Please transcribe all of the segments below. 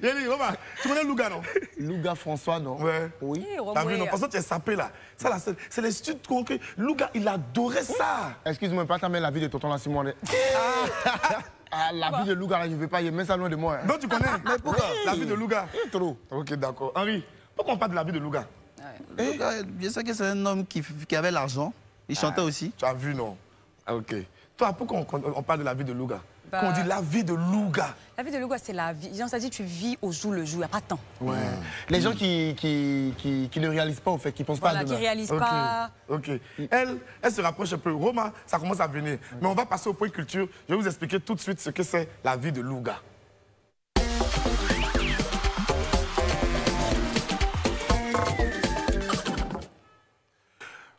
Yéli, Roma, tu connais Louga, non? Louga François, non? Ouais. Oui. T'as vu, non? Parce que tu es sapé, là. Ça, là, c'est les studios concrets. Louga, il adorait ça. Excuse-moi, pas t'amener la vie de tonton là, Simon. La vie de Louga, là, je ne veux pas y mettre ça loin de moi. Hein. Non, tu connais? Mais pourquoi? Oui. La vie de Louga. Trop. Ok, d'accord. Henri, pourquoi on parle de la vie de Louga? Louga, je sais que c'est un homme qui avait l'argent. Il chantait aussi. Tu as vu, non? Ah, ok. Toi, pourquoi on parle de la vie de Louga? Quand on dit la vie de Louga. La vie de Louga, c'est la vie. Ça dit tu vis au jour le jour, il n'y a pas de temps. Ouais. Les gens qui ne réalisent pas, au fait, qui ne pensent pas à demain. Qui ne réalisent pas. Ok. Elle se rapproche un peu. Roma, ça commence à venir. Mais on va passer au point culture. Je vais vous expliquer tout de suite ce que c'est la vie de Louga.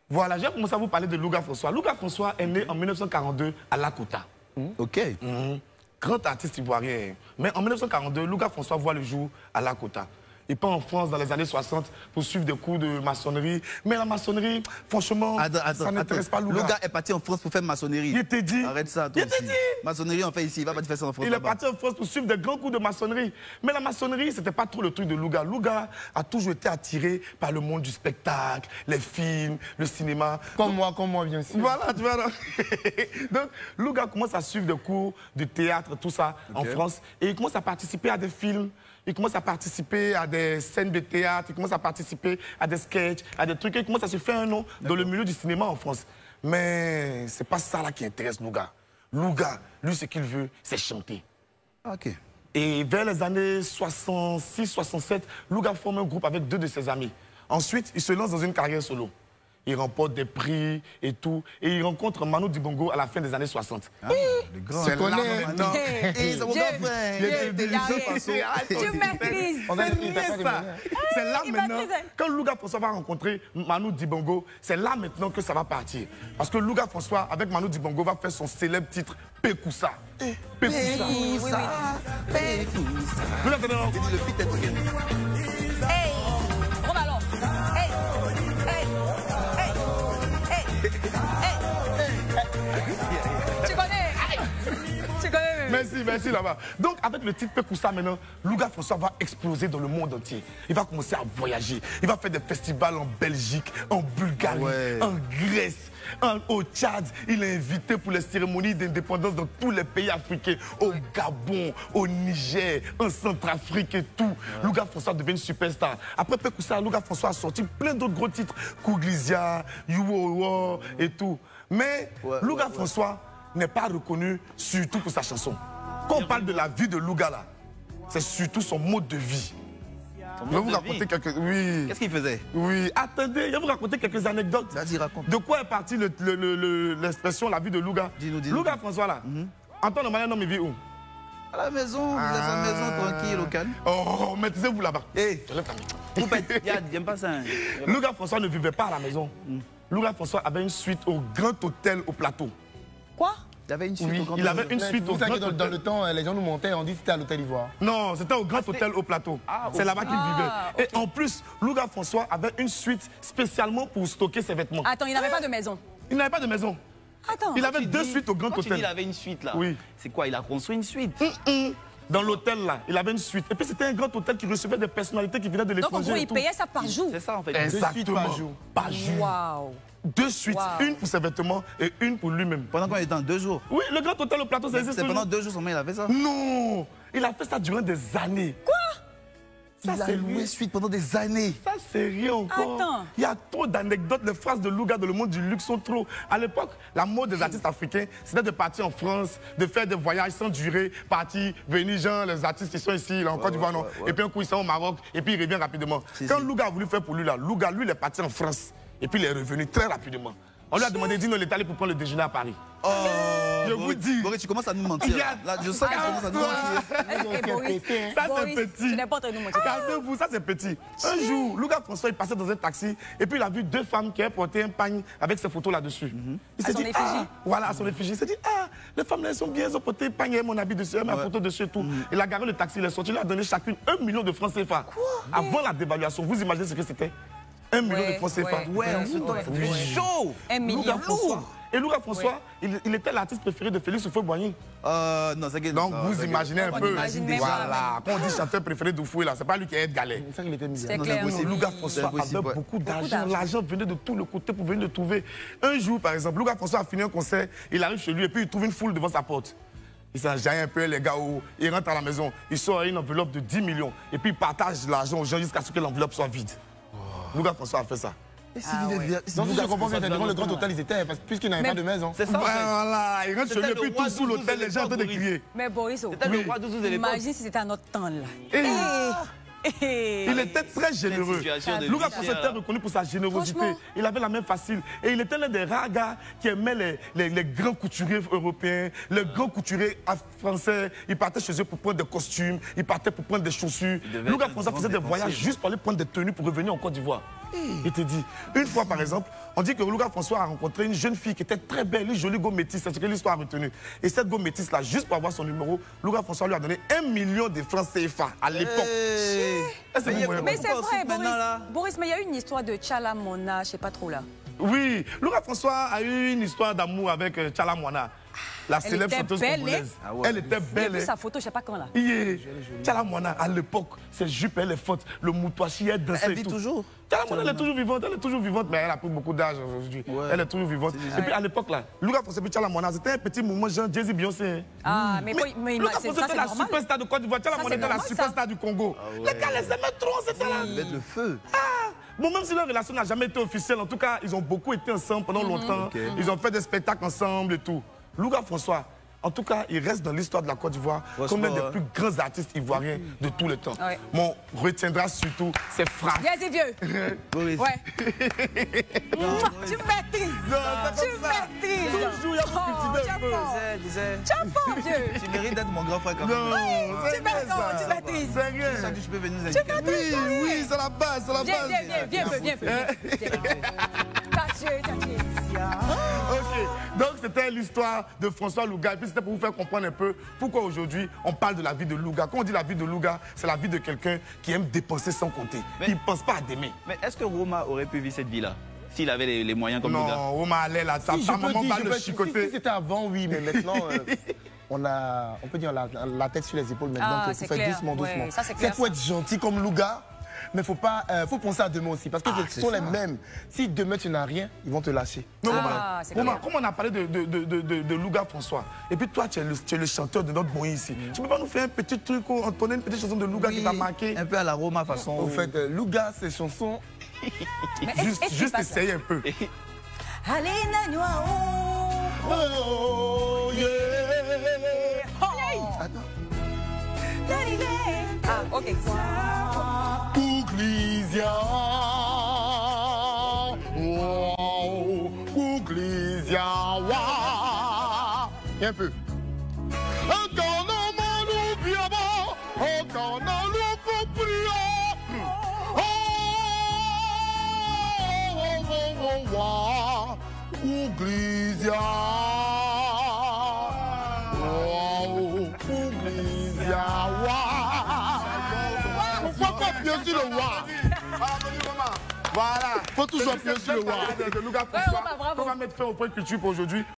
Voilà, j'ai commencé à vous parler de Louga François. Louga François est né en 1942 à Lakota. Ok. Grand artiste ivoirien. Mais en 1942, Louga François voit le jour à Lakota. Il part en France dans les années 60 pour suivre des cours de maçonnerie. Mais la maçonnerie, franchement, ça n'intéresse pas Louga. Louga est parti en France pour faire maçonnerie. Il était dit. Arrête ça, toi aussi. Maçonnerie, on fait ici. Il va pas te faire ça en France. Il est parti en France pour suivre des grands cours de maçonnerie. Mais la maçonnerie, c'était pas trop le truc de Louga. Louga a toujours été attiré par le monde du spectacle, les films, le cinéma. Comme moi, bien sûr. Voilà, tu vois. Donc, Louga commence à suivre des cours de théâtre, tout ça, en France. Et il commence à participer à des films. Il commence à participer à des scènes de théâtre, il commence à participer à des sketchs, à des trucs. Il commence à se faire un nom dans le milieu du cinéma en France. Mais c'est pas ça là qui intéresse Louga. Louga, lui, ce qu'il veut, c'est chanter. Ok. Et vers les années 66-67, Louga forme un groupe avec 2 de ses amis. Ensuite, il se lance dans une carrière solo. Il remporte des prix et tout. Et il rencontre Manu Dibango à la fin des années 60. Ah, le grand. C'est là maintenant. C'est mon grand frère. Tu maîtrises. C'est là maintenant, quand Louga François va rencontrer Manu Dibango, c'est là maintenant que ça va partir. Parce que Louga François, avec Manu Dibango, va faire son célèbre titre Pékoussa. Pékoussa. Vous l'entendez, non? Le fit est token. Hey, Rome alors. Hey, hey, hey, hey, hey. Tu connais. Merci là-bas. Donc, avec le titre Pékoussa maintenant, Louga François va exploser dans le monde entier. Il va commencer à voyager. Il va faire des festivals en Belgique, en Bulgarie, en Grèce. Au Tchad, il est invité pour les cérémonies d'indépendance dans tous les pays africains, au Gabon, au Niger, en Centrafrique et tout. Louga François devient une superstar. Après Pékoussa, Louga François a sorti plein d'autres gros titres, Kouglisia, Youwo et tout. Mais Louga François n'est pas reconnu surtout pour sa chanson. Quand on parle de la vie de Louga là, c'est surtout son mode de vie. Je vais vous raconter quelques... Oui. Qu'est-ce qu'il faisait? Oui. Attendez, je vais vous raconter quelques anecdotes. Vas-y, raconte. De quoi est partie l'expression la vie de Louga? Dis-nous. Louga François là. Antoine Malin, non, il vit où? À la maison, à la maison tranquille, au calme. Oh, mettez-vous là-bas. Hé, j'aime pas ça. Louga François ne vivait pas à la maison. Louga François avait une suite au Grand Hôtel au Plateau. Quoi? Il avait une suite au Grand Hôtel. Il avait une suite au Grand Hôtel. Dans le temps, les gens nous montaient, on dit que c'était à l'Hôtel Ivoire. Non, c'était au Grand Hôtel au Plateau. C'est là-bas qu'il vivait. Okay. Et en plus, Louga François avait une suite spécialement pour stocker ses vêtements. Attends, il n'avait pas de maison. Il n'avait pas de maison. Attends. Il avait 2 suites au Grand Quand tu Hôtel. dis il avait une suite là. Oui. C'est quoi? Il a construit une suite. Dans l'hôtel là, il avait une suite. Et puis c'était un grand hôtel qui recevait des personnalités qui venaient de Donc en l'étranger. gros, il payait ça par jour. C'est ça en fait. Exactement. Par jour. Waouh. 2 suites, une pour ses vêtements et une pour lui-même. Pendant combien de temps? 2 jours. Oui, le grand hôtel au Plateau, ça existe. C'est pendant 2 jours seulement il a fait ça? Non, il a fait ça durant des années. Quoi? Il a loué suite pendant des années. Ça, c'est rien encore. Attends. Il y a trop d'anecdotes. Les phrases de Louga dans le monde du luxe sont trop. À l'époque, la mode des artistes africains, c'était de partir en France, de faire des voyages sans durée, partir, venir, genre, les artistes, ils sont ici, là, en Côte d'Ivoire, non. Et puis un coup, ils sont au Maroc, et puis ils reviennent rapidement. Quand Louga a voulu faire pour lui, là, Louga, lui, il est parti en France, et puis il est revenu très rapidement. On lui a demandé, dis-nous, il est allé pour prendre le déjeuner à Paris. Oh, je vous dis. Boris, tu commences à nous mentir. Là, je sens que tu commences à nous mentir. Ça, c'est petit. Tu n'es pas en train de nous mentir. Calmez-vous, ça, c'est petit. Un jour, Louga François, il passait dans un taxi et puis il a vu 2 femmes qui avaient porté un pagne avec ses photos là-dessus. Il s'est dit, voilà, à son effigie. Il s'est dit, les femmes là, elles sont bien, elles ont porté un pagne et mon habit dessus, ma photo dessus et tout. Il a garé le taxi, il est sorti, il a donné chacune 1 million de francs CFA. Quoi? Avant la dévaluation, vous imaginez ce que c'était? 1 million de francs CFA. Ouais, on se donne. Chaud. 1 million. Louga François Et Louga François, il était l'artiste préféré de Félix Houphouët-Boigny. Non, c'est Donc vous imaginez un peu. imagine Voilà. Quand on dit chanteur préféré d'Houphouët, là, c'est pas lui qui est Galet. C'est ça qu'il était misérable. C'est clair. Louga François avait beaucoup d'argent. L'argent venait de tous les côtés pour venir le trouver. Un jour, par exemple, Louga François a fini un concert, il arrive chez lui et puis il trouve une foule devant sa porte. Il s'enjaille un peu, les gars, il rentre à la maison, il sort une enveloppe de 10 millions et puis il partage l'argent aux gens jusqu'à ce que l'enveloppe soit vide. Louga François a fait ça. Donc, si je comprends bien, devant le grand hôtel, ils étaient, puisqu'il n'avait pas de maison. C'est ça. Voilà, il rentre chez lui et puis tout sous l'hôtel, les gens sont en train de crier. Mais Boris, imagine si c'était à notre temps là. Il était très généreux. Louga François était reconnu pour sa générosité. Il avait la main facile. Et il était l'un des rares gars qui aimait les grands couturiers européens, les grands couturiers français. Il partait chez eux pour prendre des costumes, il partait pour prendre des chaussures. Louga François faisait des voyages juste pour aller prendre des tenues pour revenir en Côte d'Ivoire. Il te dit, une fois par exemple, on dit que Louga François a rencontré une jeune fille qui était très belle, une jolie go métisse, c'est ce que l'histoire a retenu. Et cette go métisse là, juste pour avoir son numéro, Louga François lui a donné 1 million de francs CFA à l'époque. Mais c'est vrai, Boris, mais il y a eu une histoire de Tchala Mona, je sais pas trop là. Oui, Louga François a eu une histoire d'amour avec Tchala Mona, la célèbre chanteuse congolaise. Elle était belle. J'ai vu sa photo, je sais pas quand là. Tchala Mona, à l'époque, ses jupes, elle est forte, le moutouachi, elle dansait. Elle vit toujours. Tchala Mona, elle est toujours vivante, mais elle a pris beaucoup d'âge aujourd'hui. Ouais. Elle est toujours vivante. Et puis à l'époque là, Louga François et Tchala Mona, c'était un petit mouvement genre Jay-Z Beyoncé. Ah, mais Louga François était la superstar de Côte d'Ivoire, Tchala Mona était la superstar du Congo. Les gars les aimaient trop, c'était là. Mettre le feu. Bon, même si leur relation n'a jamais été officielle, en tout cas, ils ont beaucoup été ensemble pendant longtemps. Ils ont fait des spectacles ensemble et tout. Louga François, en tout cas, il reste dans l'histoire de la Côte d'Ivoire comme l'un des plus grands artistes ivoiriens de tout le temps. Ouais. On retiendra surtout ses phrases. Viens-y, vieux. Boris. Ouais. Tu maîtrises. Tu maîtrises. Toujours, il y a beaucoup de Chapeau, vieux. Tu mérites d'être mon grand frère quand même. Non, tu maîtrises. C'est rien. Ça que je peux venir nous indiquer. Oui, c'est la base, c'est la base. Viens. Ok, donc c'était l'histoire de François Louga. Et puis c'était pour vous faire comprendre un peu pourquoi aujourd'hui on parle de la vie de Louga. Quand on dit la vie de Louga, c'est la vie de quelqu'un qui aime dépenser sans compter. Il ne pense pas à demain. Mais est-ce que Roma aurait pu vivre cette vie-là s'il avait les moyens comme Louga? Non, Roma allait là, sa maman va le chicoter. Si c'était avant, oui, mais maintenant... on peut dire la tête sur les épaules maintenant, il faut faire doucement. Ouais, il faut être gentil comme Louga, mais faut penser à demain aussi, parce que ce sont les mêmes. Si demain tu n'as rien, ils vont te lâcher. Non, comme on a parlé de Louga François, et puis toi tu es le chanteur de notre bon ici, tu peux pas nous faire un petit truc, entonner une petite chanson de Louga qui t'a marqué? Un peu à la Roma façon. Au fait, Louga, ces chansons... Juste essayer un peu. Allez, Nanoa, oh, yeah. Ah, ok. Puglisia, wow, Puglisia, wow. Et un peu. Puglisia, wow, Puglisia, wow. Pourquoi pas appuyer sur le wow? Voilà. Faut toujours appuyer sur le wow. On va mettre fin au point de culture pour aujourd'hui.